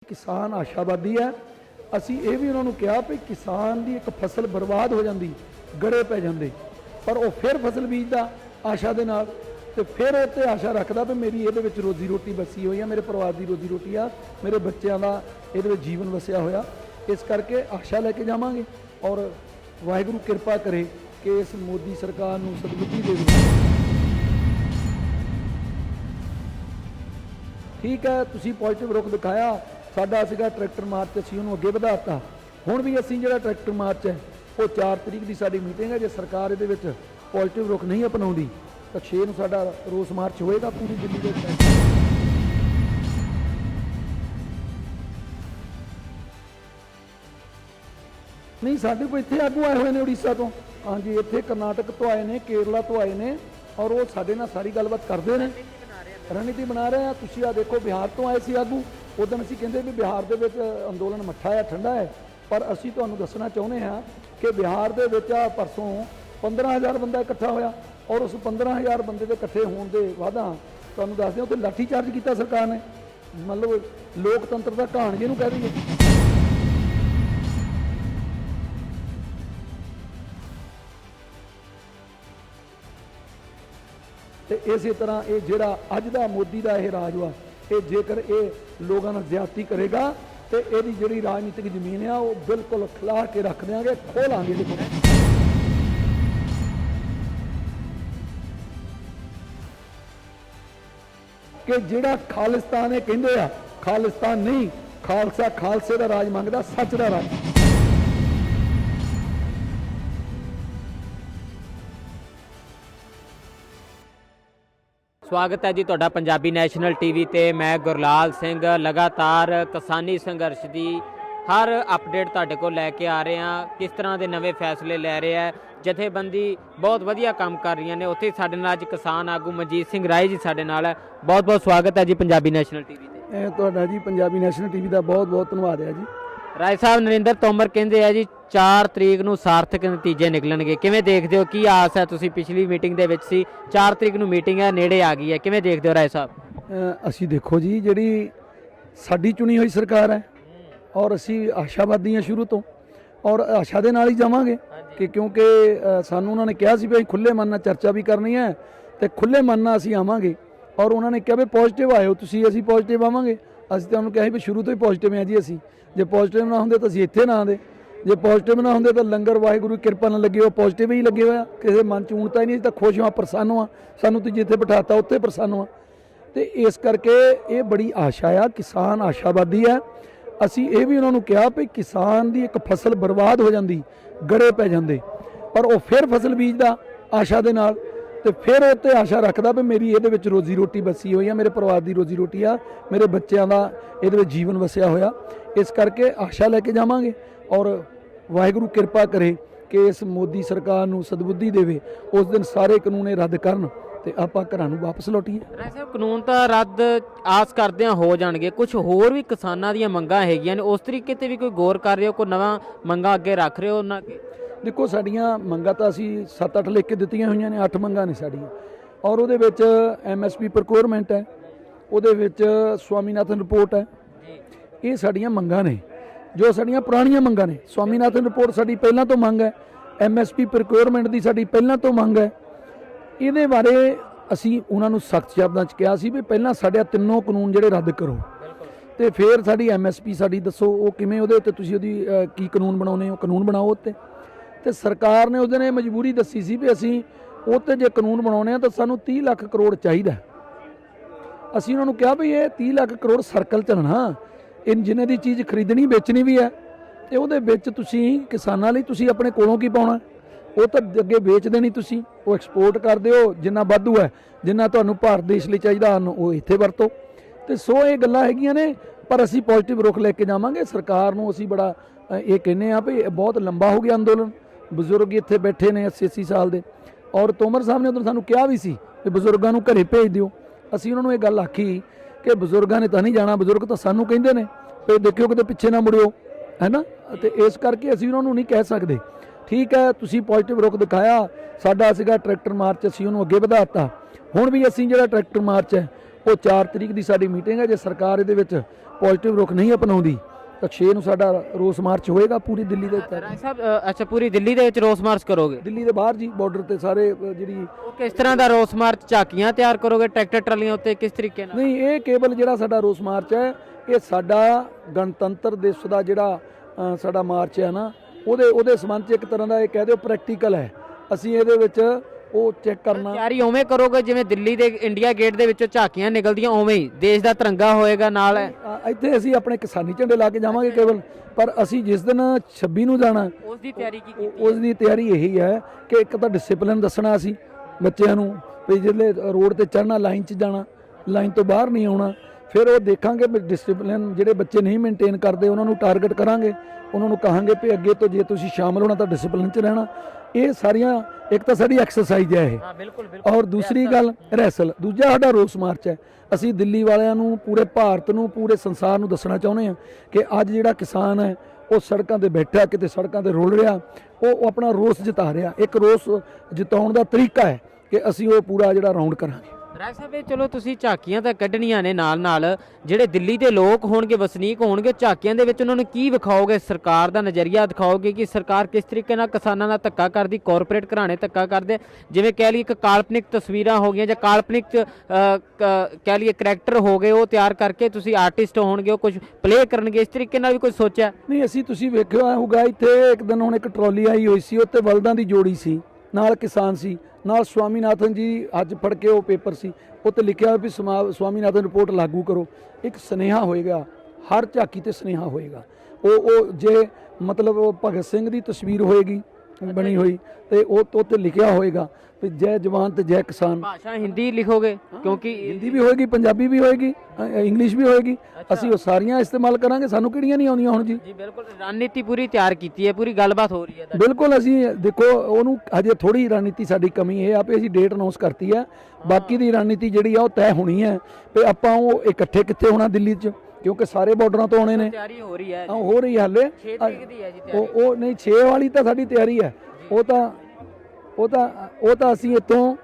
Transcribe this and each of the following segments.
किसान आशावादी है। ਅਸੀਂ ਇਹ ਵੀ ਉਹਨਾਂ ਨੂੰ ਕਿਹਾ ਵੀ ਕਿਸਾਨ ਦੀ ਇੱਕ ਫਸਲ ਬਰਬਾਦ ਹੋ ਜਾਂਦੀ, ਗੜੇ ਪੈ ਜਾਂਦੇ, ਪਰ ਉਹ ਫਿਰ ਫਸਲ ਬੀਜਦਾ ਆਸ਼ਾ ਦੇ ਨਾਲ, ਤੇ ਫਿਰ ਉਹ ਤੇ ਆਸ਼ਾ ਰੱਖਦਾ ਵੀ ਮੇਰੀ ਇਹਦੇ ਵਿੱਚ ਰੋਜ਼ੀ ਰੋਟੀ ਵਸੀ ਹੋਈ ਆ, ਮੇਰੇ ਪਰਿਵਾਰ ਦੀ ਰੋਜ਼ੀ ਰੋਟੀ ਆ, ਮੇਰੇ ਬੱਚਿਆਂ ਦਾ ਇਹਦੇ ਵਿੱਚ ਜੀਵਨ ਵਸਿਆ ਹੋਇਆ। ਇਸ ਕਰਕੇ ਆਸ਼ਾ ਲੈ ਕੇ ਜਾਵਾਂਗੇ ਔਰ ਵਾਹਿਗੁਰੂ ਕਿਰਪਾ ਕਰੇ ਕਿ ਇਸ ਮੋਦੀ ਸਰਕਾਰ ਨੂੰ ਸਦਬੁੱਧੀ ਦੇਵੇ। ठीक है, तुसी पॉजिटिव रुख दिखाया, साडा सीगा ट्रैक्टर मार्च, असीं उहनूं अगे वधाता। हुण भी असीं जिहड़ा ट्रैक्टर मार्च है वो 4 तरीक की साडी मीटिंग है, जे सरकार इहदे विच पॉजिटिव रुख नहीं अपनाउंदी तो 6 नूं साडा रोस मार्च होएगा पूरी दिल्ली दे विच। नहीं, साडे कोल इत्थे आगू आए हुए ने उड़ीसा तो, हाँ जी, इत्थे करनाटक तो आए ने, केरला तो आए ने, और वो साडे नाल सारी गलबात करदे ने, रणनीति बना रहे हैं। तुसीं आ देखो, बिहार तो आए सी आगू, उदों असीं कहंदे भी बिहार दे विच अंदोलन मट्ठा है, ठंडा है, पर असीं तुहानूं दसना चाहुंदे हां कि बिहार दे विच आ परसों 15,000 बंदा इकट्ठा होया, और उस 15,000 बंदे दे इकट्ठे होण दे वादा तुहानूं दसदे उत्थे लाठी चार्ज कीता सरकार ने, मतलब लोकतंत्र दा कहाण जिहनूं कह दईए। तो इस तरह ये जोड़ा अज का मोदी का यह राज वा, ये जेकर ये लोगों ने ज्यादती करेगा तो यदी जी राजनीतिक जमीन है वो बिल्कुल खिला के रख देंगे, खो लांगे। देखो कि जिहड़ा खालिस्तान है कहंदे आ, खालिस्तान नहीं, खालसा खालसे का राज मंगदा, सच का राज। स्वागत है जी तुहाडा पंजाबी नैशनल टीवी ते। मैं गुरलाल सिंह लगातार किसानी संघर्ष की हर अपडेट तुहाडे कोल लैके आ रहे हैं, किस तरह के नवे फैसले लै रहे हैं, जथेबंदी बहुत वधिया काम कर रही ने। उत्थे साडे नाल अज किसान आगू मनजीत सिंह राय जी साडे नाल है। बहुत बहुत स्वागत है जी पंजाबी नैशनल टीवी ते। तुहाडा जी पंजाबी नैशनल टीवी का बहुत बहुत धन्यवाद है जी। राय साहब, नरेंद्र तोमर कहते हैं जी 4 तरीक नूं सार्थक नतीजे निकलणगे, किवें देखदे हो, की आस है? तुसीं पिछली मीटिंग दे विच सी, 4 तरीक नूं मीटिंग है, नेड़े आ गई है, किवें देखदे हो राय साहब? असीं देखो जी, जिहड़ी साडी चुनी हुई सरकार है और असीं आशावादी हैं शुरू तो, और आशा दे नाल ही जावांगे कि क्योंकि सानूं उन्होंने कहा सी भी खुले मन नाल चर्चा भी करनी है तो खुले मन नाल असीं आवांगे, और उन्होंने कहा भी पॉजिटिव आए हो तुसीं, असीं पॉजिटिव आवांगे। असीं तो उन्होंने कहा भी शुरू तो ही पॉजिटिव हैं जी असीं, जे पॉजिटिव ना होंदे तो असीं इत्थे ना आंदे, जे पॉजिटिव ना होंदे तो लंगर वाहिगुरू किरपा नाल लगे हो, पॉजिटिव ही लगे हुए, किसी मन च ऊणता ही नहीं, तो खुश हाँ, प्रसन्न हाँ, सानूं तुसीं जिथे बिठाता उत्थे प्रसन्न हाँ। तो इस करके ये बड़ी आशा आ, किसान आशावादी है। असीं ये भी उन्होंने कहा भी किसान की एक फसल बर्बाद हो जाती, गड़े पै जाते, पर वो फिर फसल बीजदा आशा दे नाल, तो फिर वो ते आशा रखदा भी मेरी ये रोजी रोटी बसी हुई है, मेरे परिवार की रोजी रोटी आ, मेरे बच्चों का ये जीवन वसिया होया। इस करके आशा लैके जावांगे और वाहिगुरू किरपा करे कि इस मोदी सरकार नूं सदबुद्धि देवे, उस दिन सारे कानून रद्द करन ते आपां घरां नूं वापस लौटीए। राय साहब, कानून तो रद्द आस करदे हो जाणगे, कुछ होर भी किसानां दीयां मंगां हैगीआं ने, उस तरीके ते भी कोई गौर कर रहे हो, कोई नवां मंगां अगे रख रहे हो उन्हां अगे? देखो, साडियां मंगां तां असीं 7-8 लिख के दित्तियां होईयां ने, 8 मंगां ने साडियां, और उहदे विच MSP प्रोक्योरमेंट है, उहदे विच स्वामीनाथन रिपोर्ट है, ये साडियां मंगां ने जो साडियां पुराणियां मंगां ने। स्वामीनाथन रिपोर्ट साडी पहलां तो मंग है, MSP प्रोक्योरमेंट की साडी पहलां तो मंग है। इहदे बारे असीं उन्हां नूं सख्त शब्दां च कहा सी भी पहलां साडे तीनों कानून जिहड़े रद्द करो, तो फिर साडी MSP साडी दसो वो किवें, उहदे उत्ते तुसीं उहदी की कानून बनाउने हो, कानून बनाओ उत्ते। तो सरकार ने उस दिन ये मजबूरी दसी सी भी असीं उत्ते जे कानून बनाउने तो सानूं 30 लाख करोड़ चाहिदा। असीं उन्हां नूं कहा भी ये 30 लाख करोड़ सर्कल चलना, इन जिन्हें दी चीज़ खरीदनी बेचनी भी है, तो उहदे विच तुसीं किसानां लई तुसीं अपने कोलों की पाउणा, वो तो अगे बेचदे नहीं, तुसीं वो एक्सपोर्ट करदे हो, जिन्ना वाधू है, जिन्ना तुहानूं भारत देश लई चाहीदा वो इत्थे वरतो। तो सो ये गल्लां हैगीआं ने, पर असीं पॉजिटिव रुख लैके जावांगे। सरकार नूं असीं बड़ा ये कहने आ भी बहुत लंबा हो गया अंदोलन, बजुर्ग इत्थे बैठे ने 80-80 साल दे, और तोमर साहब ने उदों सानूं कहा भी सी कि बजुर्गां नूं घरे भेज दिओ। असीं उन्हां नूं ये गल आखी कि बजुर्गां ने तां नहीं जाना, बजुर्ग तो सानूं कहंदे ने भी देखिओ किते पिछे ना मुड़िओ, है ना। तो इस करके असीं उन्हां नूं नहीं कह सकदे। ठीक है, तुसीं पॉजिटिव रुख दिखाया, साडा सीगा ट्रैक्टर मार्च, असीं उहनूं अगे वधाता। हुण भी असीं जिहड़ा ट्रैक्टर मार्च है वो 4 तरीक की साडी मीटिंग है, जे सरकार इहदे विच ਪੋਜ਼ਿਟਿਵ ਰੁਖ ਨਹੀਂ ਅਪਣਾਉਂਦੀ ਤਾਂ 6 ਨੂੰ ਸਾਡਾ ਰੋਸ ਮਾਰਚ ਹੋਏਗਾ ਪੂਰੀ ਦਿੱਲੀ ਦੇ ਉੱਤੇ। ਰਾਏ ਸਾਹਿਬ ਅੱਛਾ ਪੂਰੀ ਦਿੱਲੀ ਦੇ ਵਿੱਚ ਰੋਸ ਮਾਰਚ ਕਰੋਗੇ? ਦਿੱਲੀ ਦੇ ਬਾਹਰ ਜੀ ਬਾਰਡਰ ਤੇ ਸਾਰੇ ਜਿਹੜੀ ਉਹ ਕਿਸ ਤਰ੍ਹਾਂ ਦਾ ਰੋਸ ਮਾਰਚ? ਝਾਕੀਆਂ ਤਿਆਰ ਕਰੋਗੇ ਟਰੈਕਟਰ ਟਰਾਲੀਆਂ ਉੱਤੇ, ਕਿਸ ਤਰੀਕੇ ਨਾਲ? ਨਹੀਂ, ਇਹ ਕੇਵਲ ਜਿਹੜਾ ਸਾਡਾ ਰੋਸ ਮਾਰਚ ਹੈ ਇਹ ਸਾਡਾ ਗਣਤੰਤਰ ਦਿਵਸ ਦਾ ਜਿਹੜਾ ਸਾਡਾ ਮਾਰਚ ਹੈ ਨਾ ਉਹਦੇ ਸੰਬੰਧ 'ਚ ਇੱਕ ਤਰ੍ਹਾਂ ਦਾ ਇਹ ਕਹਿ ਦਿਓ ਪ੍ਰੈਕਟੀਕਲ ਹੈ। ਅਸੀਂ ਇਹਦੇ ਵਿੱਚ ਉਹ ਚੈੱਕ ਕਰਨਾ। ਤਿਆਰੀ ਉਵੇਂ ਕਰੋਗੇ ਜਿਵੇਂ ਦਿੱਲੀ ਦੇ ਇੰਡੀਆ ਗੇਟ ਦੇ ਵਿੱਚੋਂ ਝਾਕੀਆਂ ਨਿਕਲਦੀਆਂ ਉਵੇਂ ਹੀ ਦੇਸ਼ ਦਾ ਤਿਰੰਗਾ ਹੋਏਗਾ ਨਾਲ? ਇੱਥੇ ਅਸੀਂ ਆਪਣੇ ਕਿਸਾਨੀ ਝੰਡੇ ਲਾ ਕੇ ਜਾਵਾਂਗੇ ਕੇਵਲ, ਪਰ ਅਸੀਂ ਜਿਸ ਦਿਨ 26 ਨੂੰ ਜਾਣਾ ਉਸ ਦੀ ਤਿਆਰੀ ਕੀ ਕੀਤੀ? ਉਸ ਦੀ ਤਿਆਰੀ ਇਹੀ ਹੈ ਕਿ ਇੱਕ ਤਾਂ ਡਿਸਪਲਿਨ ਦੱਸਣਾ ਅਸੀਂ ਬੱਚਿਆਂ ਨੂੰ ਵੀ ਜਿਹੜੇ ਰੋਡ ਤੇ ਚੜ੍ਹਨਾ, ਲਾਈਨ 'ਚ ਜਾਣਾ, ਲਾਈਨ ਤੋਂ ਬਾਹਰ ਨਹੀਂ ਆਉਣਾ। ਫਿਰ ਉਹ ਦੇਖਾਂਗੇ ਵੀ ਡਿਸਪਲਿਨ ਜਿਹੜੇ ਬੱਚੇ ਨਹੀਂ ਮੇਨਟੇਨ ਕਰਦੇ ਉਹਨਾਂ ਨੂੰ ਟਾਰਗੇਟ ਕਰਾਂਗੇ, ਉਹਨਾਂ ਨੂੰ ਕਹਾਂਗੇ ਵੀ ਅੱਗੇ ਤੋਂ ਜੇ ਤੁਸੀਂ ਸ਼ਾਮਲ ਹੋਣਾ ਤਾਂ ਡਿਸਪਲਿਨ 'ਚ ਰਹਿਣਾ। ਇਹ ਸਾਰੀਆਂ ਇੱਕ ਤਾਂ ਸਾਡੀ ਐਕਸਰਸਾਈਜ਼ ਹੈ ਇਹ, ਹਾਂ ਬਿਲਕੁਲ। ਔਰ ਦੂਸਰੀ ਗੱਲ ਰਿਹਰਸਲ। ਦੂਜਾ ਸਾਡਾ ਰੋਸ ਮਾਰਚ ਹੈ। ਅਸੀਂ ਦਿੱਲੀ ਵਾਲਿਆਂ ਨੂੰ, ਪੂਰੇ ਭਾਰਤ ਨੂੰ, ਪੂਰੇ ਸੰਸਾਰ ਨੂੰ ਦੱਸਣਾ ਚਾਹੁੰਦੇ ਹਾਂ ਕਿ ਅੱਜ ਜਿਹੜਾ ਕਿਸਾਨ ਹੈ ਉਹ ਸੜਕਾਂ ਤੇ ਬੈਠਾ, ਕਿਤੇ ਸੜਕਾਂ ਤੇ ਰੁਲ ਰਿਹਾ, ਉਹ ਆਪਣਾ ਰੋਸ ਜਤਾ ਰਿਹਾ। ਇੱਕ ਰੋਸ ਜਤਾਉਣ ਦਾ ਤਰੀਕਾ ਹੈ ਕਿ ਅਸੀਂ ਉਹ ਪੂਰਾ ਜਿਹੜਾ ਰਾਉਂਡ ਕਰਾਂਗੇ। ਰਾਏ ਸਾਹਿਬ ਇਹ ਚਲੋ ਤੁਸੀਂ ਝਾਕੀਆਂ ਤਾਂ ਕੱਢਣੀਆਂ ਨੇ, ਨਾਲ ਜਿਹੜੇ ਦਿੱਲੀ ਦੇ ਲੋਕ ਹੋਣਗੇ, ਵਸਨੀਕ ਹੋਣਗੇ, ਝਾਕੀਆਂ ਦੇ ਵਿੱਚ ਉਹਨਾਂ ਨੂੰ ਕੀ ਵਿਖਾਓਗੇ? ਸਰਕਾਰ ਦਾ ਨਜ਼ਰੀਆ ਦਿਖਾਓਗੇ ਕਿ ਸਰਕਾਰ ਕਿਸ ਤਰੀਕੇ ਨਾਲ ਕਿਸਾਨਾਂ ਨਾਲ ਧੱਕਾ ਕਰਦੀ, ਕਾਰਪੋਰੇਟ ਘਰਾਣੇ ਧੱਕਾ ਕਰਦੇ, ਜਿਵੇਂ ਕਹਿ ਲਈਏ ਇੱਕ ਕਾਲਪਨਿਕ ਤਸਵੀਰਾਂ ਹੋ ਗਈਆਂ ਜਾਂ ਕਾਲਪਨਿਕ ਕਹਿ ਲਈਏ ਕਰੈਕਟਰ ਹੋ ਗਏ, ਉਹ ਤਿਆਰ ਕਰਕੇ ਤੁਸੀਂ ਆਰਟਿਸਟ ਹੋਣਗੇ, ਉਹ ਕੁਝ ਪਲੇ ਕਰਨਗੇ, ਇਸ ਤਰੀਕੇ ਨਾਲ ਵੀ ਕੁਝ ਸੋਚਿਆ? ਨਹੀਂ, ਅਸੀਂ ਤੁਸੀਂ ਵੇਖਿਆ ਹੋਊਗਾ ਇੱਥੇ ਇੱਕ ਦਿਨ ਹੁਣ ਇੱਕ ਟਰਾਲੀ ਆਈ ਹੋਈ ਸੀ, ਉੱਤੇ ਬਲਦਾਂ ਦੀ ਜੋੜੀ ਸੀ, ਨਾਲ ਕਿਸਾਨ ਸੀ, ਨਾਲ ਸਵਾਮੀਨਾਥਨ ਜੀ ਅੱਜ ਫੜ ਕੇ ਉਹ ਪੇਪਰ ਸੀ, ਉੱਤੇ ਲਿਖਿਆ ਵੀ ਸਵਾਮੀਨਾਥਨ ਰਿਪੋਰਟ ਲਾਗੂ ਕਰੋ। ਇੱਕ ਸੁਨੇਹਾ ਹੋਏਗਾ, ਹਰ ਝਾਕੀ ਤੇ ਸੁਨੇਹਾ ਹੋਏਗਾ। ਉਹ ਜੇ ਮਤਲਬ ਉਹ ਭਗਤ ਸਿੰਘ ਦੀ ਤਸਵੀਰ ਹੋਏਗੀ ਬਣੀ ਹੋਈ ਤੇ ਉਹ ਉੱਤੇ ਲਿਖਿਆ ਹੋਏਗਾ ਵੀ ਜੈ ਜਵਾਨ ਤੇ ਜੈ ਕਿਸਾਨ। ਭਾਸ਼ਾ ਹਿੰਦੀ ਲਿਖੋਗੇ? ਕਿਉਂਕਿ ਹਿੰਦੀ ਵੀ ਹੋਏਗੀ, ਪੰਜਾਬੀ ਵੀ ਹੋਏਗੀ, ਇੰਗਲਿਸ਼ ਵੀ ਹੋਏਗੀ। ਅਸੀਂ ਉਹ ਸਾਰੀਆਂ ਇਸਤੇਮਾਲ ਕਰਾਂਗੇ, ਸਾਨੂੰ ਕਿਹੜੀਆਂ ਨਹੀਂ ਆਉਂਦੀਆਂ ਹੁਣ ਜੀ। ਜੀ ਬਿਲਕੁਲ, ਰਣਨੀਤੀ ਪੂਰੀ ਤਿਆਰ ਕੀਤੀ ਹੈ, ਪੂਰੀ ਗੱਲਬਾਤ ਹੋ ਰਹੀ ਹੈ? ਬਿਲਕੁਲ। ਅਸੀਂ ਦੇਖੋ ਉਹਨੂੰ ਹਜੇ ਥੋੜੀ ਰਣਨੀਤੀ ਸਾਡੀ ਕਮੀ ਇਹ ਆ ਵੀ ਅਸੀਂ ਡੇਟ ਅਨਾਉਂਸ ਕਰਤੀ ਹੈ, ਬਾਕੀ ਦੀ ਰਣਨੀਤੀ ਜਿਹੜੀ ਆ ਉਹ ਤੈਅ ਹੋਣੀ ਹੈ ਵੀ ਆਪਾਂ ਉਹ ਇਕੱਠੇ ਕਿੱਥੇ ਹੋਣਾ ਦਿੱਲੀ 'ਚ, ਕਿਉਂਕਿ ਸਾਰੇ ਬਾਰਡਰਾਂ ਤੋਂ ਆਉਣੇ ਨੇ। ਤਿਆਰੀ ਹੋ ਰਹੀ ਹੈ? ਹੋ ਰਹੀ ਹਾਲੇ। 6 ਤਰੀਕ ਦੀ ਹੈ ਜੀ ਤਿਆਰੀ? ਉਹ ਨਹੀਂ, 6 ਵਾਲੀ ਤਾਂ ਸਾਡੀ ਤਿਆਰੀ ਹੈ। ਉਹ ਤਾਂ ਅਸੀਂ ਇੱਥੋਂ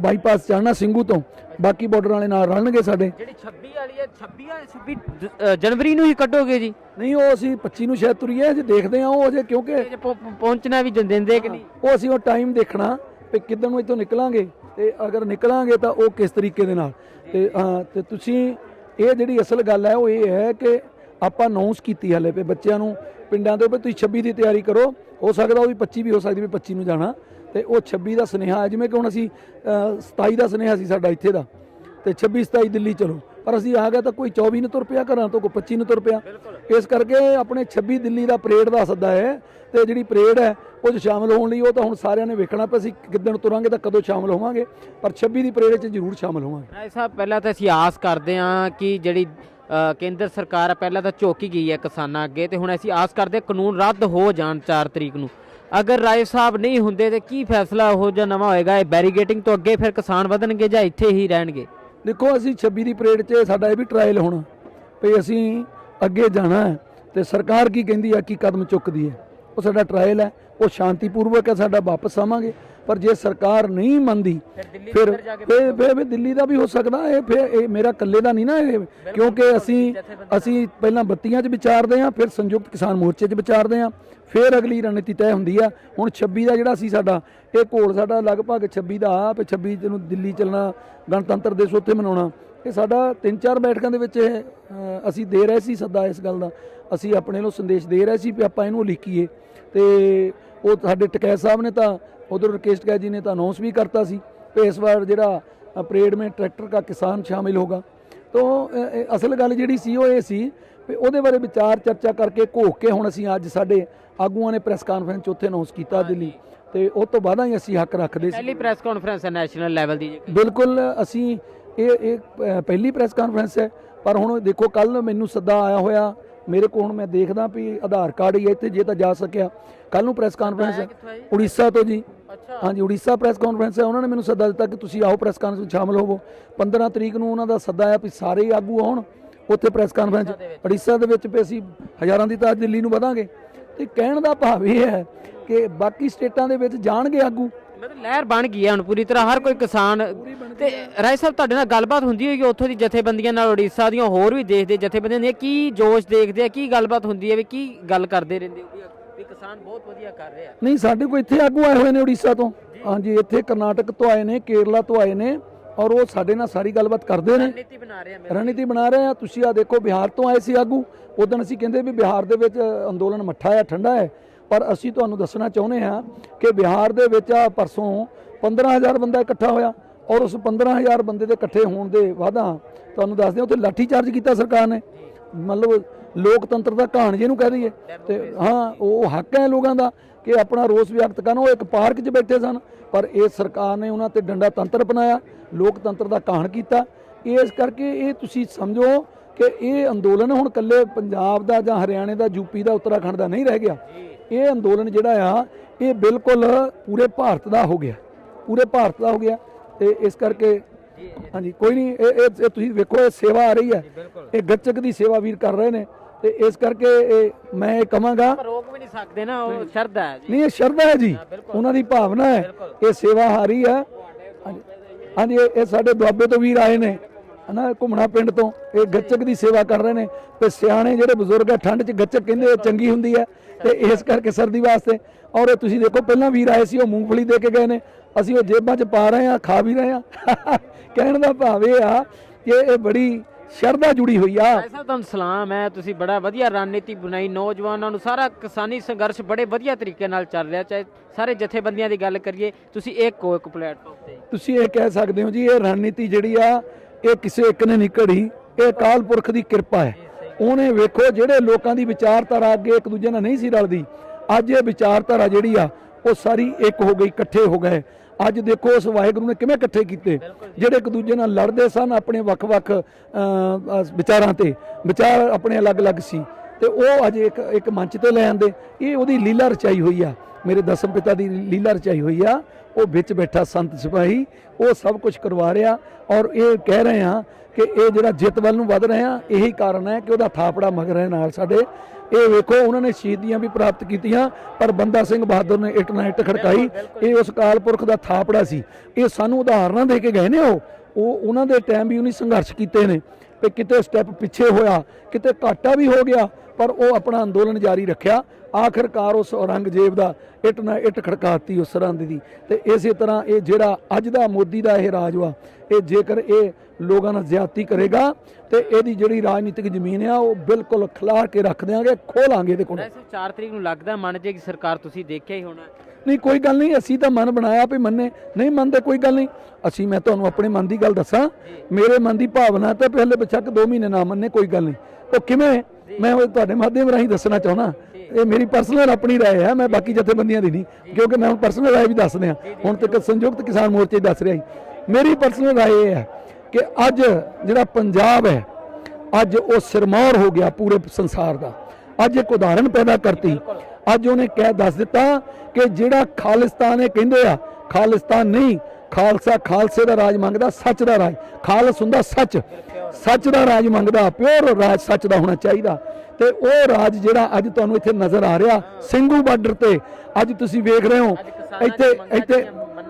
ਬਾਈਪਾਸ ਚੜਨਾ ਸਿੰਘੂ ਤੋਂ, ਬਾਕੀ ਬਾਰਡਰ ਵਾਲੇ ਨਾਲ ਰਲਣਗੇ ਸਾਡੇ। ਜਿਹੜੀ 26 ਵਾਲੀ ਹੈ 26 ਜਨਵਰੀ ਨੂੰ ਹੀ ਕੱਢੋਗੇ ਜੀ? ਨਹੀਂ, ਉਹ ਅਸੀਂ 25 ਨੂੰ ਸ਼ਾਇਦ ਤੁਰੀਏ, ਅਸੀਂ ਦੇਖਦੇ ਹਾਂ ਉਹ ਅਜੇ, ਕਿਉਂਕਿ ਪਹੁੰਚਣਾ ਵੀ ਦਿੰਦੇ ਕਿ ਨਹੀਂ? ਉਹ ਅਸੀਂ ਉਹ ਟਾਈਮ ਦੇਖਣਾ ਵੀ ਕਿੱਦਣ ਨੂੰ ਇੱਥੋਂ ਨਿਕਲਾਂਗੇ, ਤੇ ਅਗਰ ਨਿਕਲਾਂਗੇ ਤਾਂ ਉਹ ਕਿਸ ਤਰੀਕੇ ਦੇ ਨਾਲ। ਤੇ ਤੁਸੀਂ ਇਹ ਜਿਹੜੀ ਅਸਲ ਗੱਲ ਹੈ ਉਹ ਇਹ ਹੈ ਕਿ ਆਪਾਂ ਅਨਾਉਂਸ ਕੀਤੀ ਹਾਲੇ ਵੀ ਬੱਚਿਆਂ ਨੂੰ ਪਿੰਡਾਂ ਦੇ ਵੀ ਤੁਸੀਂ 26 ਦੀ ਤਿਆਰੀ ਕਰੋ, ਹੋ ਸਕਦਾ ਉਹ ਵੀ 25 ਵੀ ਹੋ ਸਕਦੀ ਵੀ 25 ਨੂੰ ਜਾਣਾ, ਤੇ ਉਹ 26 ਦਾ ਸੁਨੇਹਾ ਹੈ। ਜਿਵੇਂ ਕਿ ਹੁਣ ਅਸੀਂ 27 ਦਾ ਸੁਨੇਹਾ ਸੀ ਸਾਡਾ ਇੱਥੇ ਦਾ, ਤੇ 26 27 ਦਿੱਲੀ ਚਲੋ, ਪਰ ਅਸੀਂ ਆ ਗਏ ਤਾਂ ਕੋਈ 24 ਨੂੰ ਤੁਰ ਪਿਆ ਘਰਾਂ ਤੋਂ, ਕੋਈ 25 ਨੂੰ ਤੁਰ ਪਿਆ। ਇਸ ਕਰਕੇ ਆਪਣੇ 26 ਦਿੱਲੀ ਦਾ ਪਰੇਡ ਦਾ ਸੱਦਾ ਹੈ, ਤੇ ਜਿਹੜੀ ਪਰੇਡ ਹੈ ਉਹ 'ਚ ਸ਼ਾਮਲ ਹੋਣ ਲਈ ਉਹ ਤਾਂ ਹੁਣ ਸਾਰਿਆਂ ਨੇ ਵੇਖਣਾ ਪਈ ਅਸੀਂ ਕਿੱਦਣ ਤੁਰਾਂਗੇ ਤਾਂ ਕਦੋਂ ਸ਼ਾਮਲ ਹੋਵਾਂਗੇ, ਪਰ 26 ਦੀ ਪਰੇਡ 'ਚ ਜ਼ਰੂਰ ਸ਼ਾਮਲ ਹੋਵਾਂਗੇ। ਰਾਏ ਸਾਹਿਬ ਪਹਿਲਾਂ ਤਾਂ ਅਸੀਂ ਆਸ ਕਰਦੇ ਹਾਂ ਕਿ ਜਿਹੜੀ ਕੇਂਦਰ ਸਰਕਾਰ ਪਹਿਲਾਂ ਤਾਂ ਝੋਕੀ ਗਈ ਹੈ ਕਿਸਾਨਾਂ ਅੱਗੇ, ਤੇ ਹੁਣ ਅਸੀਂ ਆਸ ਕਰਦੇ ਕਾਨੂੰਨ ਰੱਦ ਹੋ ਜਾਣ 4 ਤਰੀਕ ਨੂੰ। ਅਗਰ ਰਾਏ ਸਾਹਿਬ ਨਹੀਂ ਹੁੰਦੇ ਤੇ ਕੀ ਫੈਸਲਾ ਉਹ ਜਿਹਾ ਨਵਾਂ ਹੋਏਗਾ? ਇਹ ਬੈਰੀਗੇਟਿੰਗ ਤੋਂ ਅੱਗੇ ਫਿਰ ਕਿਸਾਨ ਵਧਣਗੇ ਜਾਂ ਇੱਥੇ ਹੀ ਰਹਿਣਗੇ? ਦੇਖੋ, ਅਸੀਂ 26 ਦੀ ਪਰੇਡ 'ਚ ਸਾਡਾ ਇਹ ਵੀ ਟਰਾਇਲ ਹੋਣਾ ਵੀ ਅਸੀਂ ਅੱਗੇ ਜਾਣਾ ਹੈ ਤੇ ਸਰਕਾਰ ਕੀ ਕਹਿੰਦੀ ਹੈ, ਕੀ ਕਦਮ ਚੁੱਕਦੀ ਹੈ, ਉਹ ਸਾਡਾ ਟਰਾਇਲ ਹੈ, ਉਹ ਸ਼ਾਂਤੀਪੂਰਵਕ ਹੈ, ਸਾਡਾ ਵਾਪਸ ਆਵਾਂਗੇ। ਪਰ ਜੇ ਸਰਕਾਰ ਨਹੀਂ ਮੰਨਦੀ ਫਿਰ ਦਿੱਲੀ ਦਾ ਵੀ ਹੋ ਸਕਦਾ ਇਹ, ਫਿਰ ਇਹ ਮੇਰਾ ਇਕੱਲੇ ਦਾ ਨਹੀਂ ਨਾ ਇਹ, ਕਿਉਂਕਿ ਅਸੀਂ ਪਹਿਲਾਂ ਬੱਤੀਆਂ 'ਚ ਵਿਚਾਰਦੇ ਹਾਂ, ਫਿਰ ਸੰਯੁਕਤ ਕਿਸਾਨ ਮੋਰਚੇ 'ਚ ਵਿਚਾਰਦੇ ਹਾਂ, ਫਿਰ ਅਗਲੀ ਰਣਨੀਤੀ ਤੈਅ ਹੁੰਦੀ ਆ। ਹੁਣ 26 ਦਾ ਜਿਹੜਾ ਸੀ ਸਾਡਾ ਇਹ ਘੋਲ ਸਾਡਾ ਲਗਭਗ 26 ਦਾ ਆ, 26 ਨੂੰ ਦਿੱਲੀ ਚੱਲਣਾ, ਗਣਤੰਤਰ ਦਿਵਸ ਉੱਥੇ ਮਨਾਉਣਾ, ਇਹ ਸਾਡਾ 3-4 ਬੈਠਕਾਂ ਦੇ ਵਿੱਚ ਇਹ ਅਸੀਂ ਦੇ ਰਹੇ ਸੀ ਸੱਦਾ। ਇਸ ਗੱਲ ਦਾ ਅਸੀਂ ਆਪਣੇ ਨੂੰ ਸੰਦੇਸ਼ ਦੇ ਰਹੇ ਸੀ ਵੀ ਆਪਾਂ ਇਹਨੂੰ ਲਿਖੀਏ, ਤੇ ਉਹ ਸਾਡੇ ਟਕੈਤ ਸਾਹਿਬ ਨੇ ਤਾਂ ਉਧਰ ਰਕੇਸ਼ ਟਕੈਤ ਜੀ ਨੇ ਤਾਂ ਅਨਾਉਂਸ ਵੀ ਕਰਤਾ ਸੀ ਕਿ ਇਸ ਵਾਰ ਜਿਹੜਾ ਪਰੇਡ में ट्रैक्टर का किसान शामिल होगा। तो असल गल जी सी वो ये सी भी ਉਹਦੇ ਬਾਰੇ ਵਿਚਾਰ ਚਰਚਾ ਕਰਕੇ ਘੋਕ ਕੇ ਹੁਣ ਅਸੀਂ ਅੱਜ ਸਾਡੇ ਆਗੂਆਂ ਨੇ ਪ੍ਰੈਸ ਕਾਨਫਰੰਸ 'ਚ ਉੱਥੇ ਅਨਾਉਂਸ ਕੀਤਾ ਦਿੱਲੀ, ਤੇ ਉਹ ਤੋਂ ਬਾਅਦ ਹੀ ਅਸੀਂ ਹੱਕ ਰੱਖਦੇ ਸੀ। ਪਹਿਲੀ ਪ੍ਰੈਸ ਕਾਨਫਰੰਸ ਹੈ ਨੈਸ਼ਨਲ ਲੈਵਲ ਦੀ? ਬਿਲਕੁਲ, ਅਸੀਂ ਇਹ ਪਹਿਲੀ ਪ੍ਰੈਸ ਕਾਨਫਰੰਸ ਹੈ। ਪਰ ਹੁਣ ਦੇਖੋ ਕੱਲ ਮੈਨੂੰ ਸੱਦਾ ਆਇਆ ਹੋਇਆ ਮੇਰੇ ਕੋਲ, ਹੁਣ ਮੈਂ ਦੇਖਦਾ ਵੀ ਆਧਾਰ ਕਾਰਡ ਹੀ ਹੈ ਇੱਥੇ, ਜੇ ਤਾਂ ਜਾ ਸਕਿਆ ਕੱਲ ਨੂੰ ਪ੍ਰੈਸ ਕਾਨਫਰੰਸ ਹੈ ਉੜੀਸਾ ਤੋਂ ਜੀ। ਹਾਂਜੀ, ਉੜੀਸਾ ਪ੍ਰੈਸ ਕਾਨਫਰੰਸ ਹੈ, ਉਹਨਾਂ ਨੇ ਮੈਨੂੰ ਸੱਦਾ ਦਿੱਤਾ ਕਿ ਤੁਸੀਂ ਆਓ ਪ੍ਰੈਸ ਕਾਨਫਰੰਸ ਵਿੱਚ ਸ਼ਾਮਲ ਹੋਵੋ। 15 ਤਰੀਕ ਨੂੰ ਉਹਨਾਂ ਦਾ ਸੱਦਾ ਆਇਆ ਵੀ ਸਾਰੇ ਆਗੂ ਆਉਣ ਉੱਥੇ ਪ੍ਰੈਸ ਕਾਨਫਰੰਸ ਉੜੀਸਾ ਦੇ ਵਿੱਚ, ਵੀ ਅਸੀਂ ਹਜ਼ਾਰਾਂ ਦੀ ਤਾਦਾਦ ਦਿੱਲੀ ਨੂੰ ਵਧਾਂਗੇ। ਤੇ ਕਹਿਣ ਦਾ ਭਾਵ ਇਹ ਹੈ ਕਿ ਬਾਕੀ ਸਟੇਟਾਂ ਦੇ ਵਿੱਚ ਜਾਣਗੇ ਆਗੂ, ਮਤਲਬ ਲਹਿਰ ਬਣ ਗਈ ਹੈ ਹੁਣ ਪੂਰੀ ਤਰ੍ਹਾਂ, ਹਰ ਕੋਈ ਕਿਸਾਨ। ਤੇ ਰਾਏ ਸਾਹਿਬ ਤੁਹਾਡੇ ਨਾਲ ਗੱਲਬਾਤ ਹੁੰਦੀ ਹੋਏਗੀ ਉੱਥੋਂ ਦੀ ਜਥੇਬੰਦੀਆਂ ਨਾਲ, ਉੜੀਸਾ ਦੀਆਂ ਹੋਰ ਵੀ ਦੇਖਦੇ ਜਥੇਬੰਦੀਆਂ ਦੀਆਂ, ਕੀ ਜੋਸ਼ ਦੇਖਦੇ ਆ, ਕੀ ਗੱਲਬਾਤ ਹੁੰਦੀ ਹੈ, ਵੀ ਕੀ ਗੱਲ ਕਰਦੇ ਰਹਿੰਦੇ ਹੋ ਵੀ ਕਿਸਾਨ ਬਹੁਤ ਵਧੀਆ ਕਰ ਰਹੇ ਆ? ਨਹੀਂ, ਸਾਡੇ ਕੋਲ ਇੱਥੇ ਆਗੂ ਆਏ ਹੋਏ ਨੇ ਉੜੀਸਾ ਤੋਂ, ਹਾਂਜੀ, ਇੱਥੇ ਕਰਨਾਟਕ ਤੋਂ ਆਏ ਨੇ, ਕੇਰਲਾ ਤੋਂ ਆਏ ਨੇ, ਔਰ ਉਹ ਸਾਡੇ ਨਾਲ ਸਾਰੀ ਗੱਲਬਾਤ ਕਰਦੇ ਨੇ, ਰਣਨੀਤੀ ਬਣਾ ਰਹੇ ਆ। ਤੁਸੀਂ ਆ ਦੇਖੋ, ਬਿਹਾਰ ਤੋਂ ਆਏ ਸੀ ਆਗੂ, ਉਦੋਂ ਅਸੀਂ ਕਹਿੰਦੇ ਵੀ ਬਿਹਾਰ ਦੇ ਵਿੱਚ ਅੰਦੋਲਨ ਮੱਠਾ ਹੈ, ਠੰਡਾ ਹੈ, ਪਰ ਅਸੀਂ ਤੁਹਾਨੂੰ ਦੱਸਣਾ ਚਾਹੁੰਦੇ ਹਾਂ ਕਿ ਬਿਹਾਰ ਦੇ ਵਿੱਚ ਆ ਪਰਸੋਂ 15,000 ਬੰਦਾ ਇਕੱਠਾ ਹੋਇਆ, ਔਰ ਉਸ 15,000 ਬੰਦੇ ਦੇ ਇਕੱਠੇ ਹੋਣ ਦੇ ਬਾਅਦ ਤੁਹਾਨੂੰ ਦੱਸਦੇ ਉੱਥੇ ਲਾਠੀ ਚਾਰਜ ਕੀਤਾ ਸਰਕਾਰ ਨੇ। ਮਤਲਬ ਲੋਕਤੰਤਰ ਦਾ ਕਹਾਣ ਜਿਹਨੂੰ ਕਹਿ ਦਈਏ, ਤੇ ਹਾਂ, ਉਹ ਹੱਕ ਹੈ ਲੋਕਾਂ ਦਾ ਕਿ ਆਪਣਾ ਰੋਸ ਵਿਅਕਤ ਕਰਨ। ਉਹ ਇੱਕ ਪਾਰਕ 'ਚ ਬੈਠੇ ਸਨ, ਪਰ ਇਹ ਸਰਕਾਰ ਨੇ ਉਹਨਾਂ ਤੇ ਡੰਡਾ ਤੰਤਰ ਅਪਣਾਇਆ, ਲੋਕਤੰਤਰ ਦਾ ਕਹਾਣ ਕੀਤਾ। ਇਸ ਕਰਕੇ ਇਹ ਤੁਸੀਂ ਸਮਝੋ ਕਿ ਇਹ ਅੰਦੋਲਨ ਹੁਣ ਇਕੱਲੇ ਪੰਜਾਬ ਦਾ ਜਾਂ ਹਰਿਆਣੇ ਦਾ, ਯੂਪੀ ਦਾ, ਉੱਤਰਾਖੰਡ ਦਾ ਨਹੀਂ ਰਹਿ ਗਿਆ। ਇਹ ਅੰਦੋਲਨ ਜਿਹੜਾ ਆ, ਇਹ ਬਿਲਕੁਲ ਪੂਰੇ ਭਾਰਤ ਦਾ ਹੋ ਗਿਆ, ਪੂਰੇ ਭਾਰਤ ਦਾ ਹੋ ਗਿਆ। ਤੇ ਇਸ ਕਰਕੇ ਹਾਂਜੀ, ਕੋਈ ਨਹੀਂ, ਇਹ ਤੁਸੀਂ ਵੇਖੋ, ਇਹ ਸੇਵਾ ਆ ਰਹੀ ਹੈ, ਇਹ ਗੱਚਕ ਦੀ ਸੇਵਾ ਵੀਰ ਕਰ ਰਹੇ ਨੇ, ਤੇ ਇਸ ਕਰਕੇ ਇਹ ਮੈਂ ਇਹ ਕਹਾਂਗਾ, ਰੋਕ ਵੀ ਨਹੀਂ ਸਕਦੇ ਨਾ, ਉਹ ਸ਼ਰਧਾ ਹੈ ਜੀ। ਨਹੀਂ, ਇਹ ਸ਼ਰਧਾ ਹੈ ਜੀ, ਉਹਨਾਂ ਦੀ ਭਾਵਨਾ ਹੈ, ਇਹ ਸੇਵਾ ਆ ਰਹੀ ਹੈ। ਹਾਂਜੀ, ਇਹ ਸਾਡੇ ਦੁਆਬੇ ਤੋਂ ਵੀਰ ਆਏ ਨੇ ਹਨਾ, ਘੁੰਮਣਾ ਪਿੰਡ ਤੋਂ, ਇਹ ਗੱਚਕ ਦੀ ਸੇਵਾ ਕਰ ਰਹੇ ਨੇ। ਤੇ ਸਿਆਣੇ ਜਿਹੜੇ ਬਜ਼ੁਰਗ ਆ, ਠੰਡ 'ਚ ਗੱਚਕ ਕਹਿੰਦੇ ਚੰਗੀ ਹੁੰਦੀ ਹੈ, ਤੇ ਇਸ ਕਰਕੇ ਸਰਦੀ ਵਾਸਤੇ। ਔਰ ਤੁਸੀਂ ਦੇਖੋ, ਪਹਿਲਾਂ ਵੀਰ ਆਏ ਸੀ, ਉਹ ਮੂੰਗਫਲੀ ਦੇ ਕੇ ਗਏ ਨੇ, ਅਸੀਂ ਉਹ ਜੇਬਾਂ 'ਚ ਪਾ ਰਹੇ ਹਾਂ, ਖਾ ਵੀ ਰਹੇ ਹਾਂ। ਕਹਿਣ ਦਾ ਭਾਵ ਇਹ ਆ ਕਿ ਇਹ ਬੜੀ ਸ਼ਰਧਾ ਜੁੜੀ ਹੋਈ ਆ। ਸਾਹਿਬ ਤੁਹਾਨੂੰ ਸਲਾਮ ਹੈ, ਤੁਸੀਂ ਬੜਾ ਵਧੀਆ ਰਣਨੀਤੀ ਬਣਾਈ, ਨੌਜਵਾਨਾਂ ਨੂੰ, ਸਾਰਾ ਕਿਸਾਨੀ ਸੰਘਰਸ਼ ਬੜੇ ਵਧੀਆ ਤਰੀਕੇ ਨਾਲ ਚੱਲ ਰਿਹਾ। ਚਾਹੇ ਸਾਰੇ ਜਥੇਬੰਦੀਆਂ ਦੀ ਗੱਲ ਕਰੀਏ, ਤੁਸੀਂ ਇੱਕ ਪਲੇਟਫਾਰਮ ਤੇ ਤੁਸੀਂ ਇਹ ਕਹਿ ਸਕਦੇ ਹੋ ਜੀ, ਇਹ ਰਣਨੀਤੀ ਜਿਹੜੀ ਆ, ਇਹ ਕਿਸੇ ਇੱਕ ਨੇ ਨਹੀਂ ਘੜੀ, ਇਹ ਅਕਾਲ ਪੁਰਖ ਦੀ ਕਿਰਪਾ ਹੈ। ਉਹਨੇ ਵੇਖੋ, ਜਿਹੜੇ ਲੋਕਾਂ ਦੀ ਵਿਚਾਰਧਾਰਾ ਅੱਗੇ ਇੱਕ ਦੂਜੇ ਨਾਲ ਨਹੀਂ ਸੀ ਰਲਦੀ, ਅੱਜ ਇਹ ਵਿਚਾਰਧਾਰਾ ਜਿਹੜੀ ਆ, ਉਹ ਸਾਰੀ ਇੱਕ ਹੋ ਗਈ, ਇਕੱਠੇ ਹੋ ਗਏ। ਅੱਜ ਦੇਖੋ, ਉਸ ਵਾਹਿਗੁਰੂ ਨੇ ਕਿਵੇਂ ਇਕੱਠੇ ਕੀਤੇ। ਜਿਹੜੇ ਇੱਕ ਦੂਜੇ ਨਾਲ ਲੜਦੇ ਸਨ ਆਪਣੇ ਵੱਖ-ਵੱਖ ਵਿਚਾਰਾਂ ਤੇ, ਵਿਚਾਰ ਆਪਣੇ ਅਲੱਗ-ਅਲੱਗ ਸੀ, ਤੇ ਉਹ ਅੱਜ ਇੱਕ ਮੰਚ ਤੇ ਲੈ ਆਂਦੇ। ਇਹ ਉਹਦੀ ਲੀਲਾ ਰਚਾਈ ਹੋਈ ਆ, ਮੇਰੇ ਦਸਮ ਪਿਤਾ ਦੀ ਲੀਲਾ ਰਚਾਈ ਹੋਈ ਆ। ਉਹ ਵਿੱਚ ਬੈਠਾ ਸੰਤ ਸਿਪਾਹੀ, ਉਹ ਸਭ ਕੁਝ ਕਰਵਾ ਰਿਹਾ। ਔਰ ਇਹ ਕਹਿ ਰਹੇ ਆ ਕਿ ਇਹ ਜਿਹੜਾ ਜਿੱਤ ਵੱਲ ਨੂੰ ਵੱਧ ਰਹੇ ਆ, ਇਹੀ ਕਾਰਨ ਹੈ ਕਿ ਉਹਦਾ ਥਾਪੜਾ ਮਗਰ ਹੈ ਨਾਲ ਸਾਡੇ। ਇਹ ਵੇਖੋ, ਉਹਨਾਂ ਨੇ ਸ਼ਹੀਦੀਆਂ ਵੀ ਪ੍ਰਾਪਤ ਕੀਤੀਆਂ, ਪਰ ਬੰਦਾ ਸਿੰਘ ਬਹਾਦਰ ਨੇ ਇੱਟ ਨਾਲ ਇੱਟ ਖੜਕਾਈ। ਇਹ ਉਸ ਅਕਾਲ ਪੁਰਖ ਦਾ ਥਾਪੜਾ ਸੀ। ਇਹ ਸਾਨੂੰ ਉਦਾਹਰਨਾਂ ਦੇ ਕੇ ਗਏ ਨੇ। ਉਹ ਉਹਨਾਂ ਦੇ ਟਾਈਮ ਵੀ ਉਹਨੇ ਸੰਘਰਸ਼ ਕੀਤੇ ਨੇ, ਤੇ ਕਿਤੇ ਸਟੈਪ ਪਿੱਛੇ ਹੋਇਆ, ਕਿਤੇ ਘਾਟਾ ਵੀ ਹੋ ਗਿਆ, ਪਰ ਉਹ ਆਪਣਾ ਅੰਦੋਲਨ ਜਾਰੀ ਰੱਖਿਆ। ਆਖਿਰਕਾਰ ਉਸ ਔਰੰਗਜ਼ੇਬ ਦਾ ਇੱਟ ਨਾਲ ਇੱਟ ਖੜਕਾਤੀ ਉਸ ਸਰਹੰਦ ਦੀ। ਤੇ ਇਸੇ ਤਰ੍ਹਾਂ ਇਹ ਜਿਹੜਾ ਅੱਜ ਦਾ ਮੋਦੀ ਦਾ ਇਹ ਰਾਜ ਵਾ, ਇਹ ਜੇਕਰ ਇਹ ਲੋਕਾਂ ਨਾਲ ਜ਼ਿਆਦਤੀ ਕਰੇਗਾ, ਤੇ ਇਹਦੀ ਜਿਹੜੀ ਰਾਜਨੀਤਿਕ ਜ਼ਮੀਨ ਆ, ਉਹ ਬਿਲਕੁਲ ਖਿਲਾਰ ਕੇ ਰੱਖ ਦਿਆਂਗੇ, ਖੋਹ ਲਾਂਗੇ ਇਹਦੇ ਕੋਲ। 4 ਤਰੀਕ ਨੂੰ ਲੱਗਦਾ ਮੰਨ ਜੇਗੀ ਸਰਕਾਰ, ਤੁਸੀਂ ਦੇਖਿਆ ਹੀ ਹੋਣਾ। ਨਹੀਂ, ਕੋਈ ਗੱਲ ਨਹੀਂ, ਅਸੀਂ ਤਾਂ ਮਨ ਬਣਾਇਆ ਵੀ ਮੰਨੇ, ਨਹੀਂ ਮੰਨਦੇ ਕੋਈ ਗੱਲ ਨਹੀਂ। ਮੈਂ ਤੁਹਾਨੂੰ ਆਪਣੇ ਮਨ ਦੀ ਗੱਲ ਦੱਸਾਂ, ਮੇਰੇ ਮਨ ਦੀ ਭਾਵਨਾ ਤਾਂ ਪਹਿਲੇ ਬਚਕ 2 ਮਹੀਨੇ ਨਾ ਮੰਨੇ, ਕੋਈ ਗੱਲ ਨਹੀਂ। ਉਹ ਕਿਵੇਂ, ਮੈਂ ਉਹ ਤੁਹਾਡੇ ਮਾਧਿਅਮ ਰਾਹੀਂ ਦੱਸਣਾ ਚਾਹੁੰਦਾ। ਇਹ ਮੇਰੀ ਪਰਸਨਲ ਆਪਣੀ ਰਾਏ ਹੈ, ਮੈਂ ਬਾਕੀ ਜਥੇਬੰਦੀਆਂ ਦੀ ਨਹੀਂ, ਕਿਉਂਕਿ ਮੈਂ ਹੁਣ ਪਰਸਨਲ ਰਾਏ ਵੀ ਦੱਸਦੇ ਹਾਂ। ਹੁਣ ਤੱਕ ਸੰਯੁਕਤ ਕਿਸਾਨ ਮੋਰਚੇ ਦੱਸ ਰਿਹਾ ਸੀ। ਮੇਰੀ ਪਰਸਨਲ ਰਾਏ ਇਹ ਹੈ ਕਿ ਅੱਜ ਜਿਹੜਾ ਪੰਜਾਬ ਹੈ, ਅੱਜ ਉਹ ਸਿਰਮੌਰ ਹੋ ਗਿਆ ਪੂਰੇ ਸੰਸਾਰ ਦਾ। ਅੱਜ ਇੱਕ ਉਦਾਹਰਣ ਪੈਦਾ ਕਰਤੀ। ਅੱਜ ਉਹਨੇ ਦੱਸ ਦਿੱਤਾ ਕਿ ਜਿਹੜਾ ਖਾਲਿਸਤਾਨ ਇਹ ਕਹਿੰਦੇ ਆ, ਖਾਲਿਸਤਾਨ ਨਹੀਂ, ਖਾਲਸਾ ਖਾਲਸੇ ਦਾ ਰਾਜ ਮੰਗਦਾ, ਸੱਚ ਦਾ ਰਾਜ। ਖਾਲਸ ਹੁੰਦਾ ਸੱਚ, ਸੱਚ ਦਾ ਰਾਜ ਮੰਗਦਾ, ਪਿਓਰ ਰਾਜ ਸੱਚ ਦਾ ਹੋਣਾ ਚਾਹੀਦਾ। ਤੇ ਉਹ ਰਾਜ ਜਿਹੜਾ ਅੱਜ ਤੁਹਾਨੂੰ ਇੱਥੇ ਨਜ਼ਰ ਆ ਰਿਹਾ, ਸਿੰਘੂ ਬਾਰਡਰ ਤੇ, ਅੱਜ ਤੁਸੀਂ ਵੇਖ ਰਹੇ ਹੋ,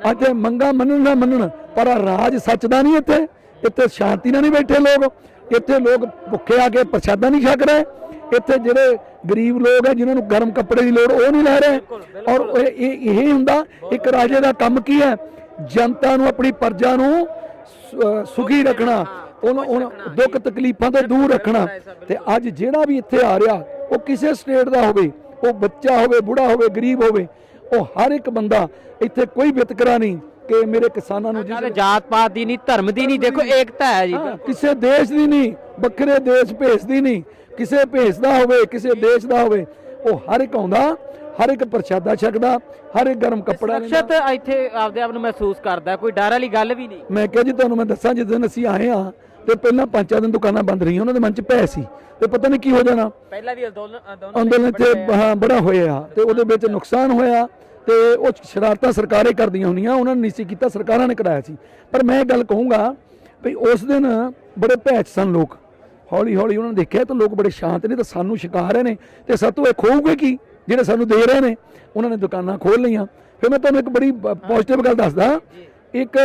ਇੱਥੇ ਮੰਗਾ ਮੰਨਣ ਨਾ ਮੰਨਣ, ਪਰ ਰਾਜ ਸੱਚ ਦਾ ਨਹੀਂ। ਇੱਥੇ ਸ਼ਾਂਤੀ ਨਾਲ ਨਹੀਂ ਬੈਠੇ ਲੋਕ, ਇੱਥੇ ਲੋਕ ਭੁੱਖੇ ਆ ਕੇ ਪ੍ਰਸ਼ਾਦਾ ਨਹੀਂ ਛਕ ਰਹੇ। ਇੱਥੇ ਜਿਹੜੇ ਗਰੀਬ ਲੋਕ ਹੈ, ਜਿਨ੍ਹਾਂ ਨੂੰ ਗਰਮ ਕੱਪੜੇ ਦੀ ਲੋੜ, ਉਹ ਨਹੀਂ ਲੈ ਰਹੇ। ਔਰ ਇਹ ਹੁੰਦਾ, ਇੱਕ ਰਾਜੇ ਦਾ ਕੰਮ ਕੀ ਹੈ? ਜਨਤਾ ਨੂੰ, ਆਪਣੀ ਪ੍ਰਜਾ ਨੂੰ ਸੁਖੀ ਰੱਖਣਾ, ਉਹਨੂੰ ਦੁੱਖ ਤਕਲੀਫਾਂ ਤੋਂ ਦੂਰ ਰੱਖਣਾ। ਤੇ ਅੱਜ ਜਿਹੜਾ ਵੀ ਇੱਥੇ ਆ ਰਿਹਾ, ਉਹ ਕਿਸੇ ਸਟੇਟ ਦਾ ਹੋਵੇ, ਉਹ ਬੱਚਾ ਹੋਵੇ, ਬੁੜਾ ਹੋਵੇ, ਗਰੀਬ ਹੋਵੇ, ਉਹ ਹਰ ਇੱਕ ਬੰਦਾ, ਇੱਥੇ ਕੋਈ ਵਿਤਕਰਾ ਨਹੀਂ ਕਿ ਮੇਰੇ ਕਿਸਾਨਾਂ ਨੂੰ ਜਾਤ ਪਾਤ ਦੀ ਨਹੀਂ, ਧਰਮ ਦੀ ਨਹੀਂ, ਦੇਖੋ ਏਕਤਾ ਹੈ ਜੀ। ਕਿਸੇ ਦੇਸ਼ ਦੀ ਨਹੀਂ, ਵੱਖਰੇ ਦੇਸ਼ ਭੇਜਦੀ ਨਹੀਂ, ਕਿਸੇ ਭੇਸ ਦਾ ਹੋਵੇ, ਕਿਸੇ ਦੇਸ਼ ਦਾ ਹੋਵੇ, ਉਹ ਹਰ ਇੱਕ ਆਉਂਦਾ, ਹਰ ਇੱਕ ਪ੍ਰਸ਼ਾਦਾ ਛਕਦਾ, ਹਰ ਇੱਕ ਗਰਮ ਕੱਪੜਾ ਸੁਰੱਖਿਅਤ ਇੱਥੇ ਆਪਦੇ ਆਪ ਨੂੰ ਮਹਿਸੂਸ ਕਰਦਾ, ਕੋਈ ਡਰ ਵਾਲੀ ਗੱਲ ਵੀ ਨਹੀਂ। ਮੈਂ ਕਿਹਾ ਜੀ ਤੁਹਾਨੂੰ ਮੈਂ ਦੱਸਾਂ, ਜਿਸ ਦਿਨ ਅਸੀਂ ਆਏ ਆ, ਤੇ ਪਹਿਲਾਂ 5 ਦਿਨ ਦੁਕਾਨਾਂ ਬੰਦ ਰਹੀਆਂ, ਉਹਨਾਂ ਦੇ ਮਨ 'ਚ ਭੈ ਸੀ, ਤੇ ਪਤਾ ਨਹੀਂ ਕੀ ਹੋ ਜਾਣਾ। ਪਹਿਲਾਂ ਵੀ ਅੰਦੋਲਨ ਇੱਥੇ ਬੜਾ ਹੋਇਆ, ਤੇ ਉਹਦੇ ਵਿੱਚ ਨੁਕਸਾਨ ਹੋਇਆ, ਤੇ ਉਹ ਸ਼ਰਾਰਤਾਂ ਸਰਕਾਰਾਂ ਕਰਦੀਆਂ ਹੁੰਦੀਆਂ, ਉਹਨਾਂ ਨੇ ਨਹੀਂ ਸੀ ਕੀਤਾ, ਸਰਕਾਰਾਂ ਨੇ ਕਰਾਇਆ ਸੀ। ਪਰ ਮੈਂ ਇਹ ਗੱਲ ਕਹੂੰਗਾ ਵੀ ਉਸ ਦਿਨ ਬੜੇ ਭੈ 'ਚ ਸਨ ਲੋਕ। ਹੌਲੀ ਹੌਲੀ ਉਹਨਾਂ ਨੇ ਦੇਖਿਆ ਤਾਂ ਲੋਕ ਬੜੇ ਸ਼ਾਂਤ ਨੇ, ਤਾਂ ਸਾਨੂੰ ਸ਼ਿਕਾਰ ਰਹੇ ਨੇ, ਤੇ ਸਾਤੋਂ ਇਹ ਖੋਊਗੇ ਕੀ ਜਿਹੜੇ ਸਾਨੂੰ ਦੇ ਰਹੇ ਨੇ। ਉਹਨਾਂ ਨੇ ਦੁਕਾਨਾਂ ਖੋਲ੍ਹ ਲਈਆਂ, ਫਿਰ ਮੈਂ ਤੁਹਾਨੂੰ ਇੱਕ ਬੜੀ ਪੋਜ਼ਿਟਿਵ ਗੱਲ ਦੱਸਦਾ। ਇੱਕ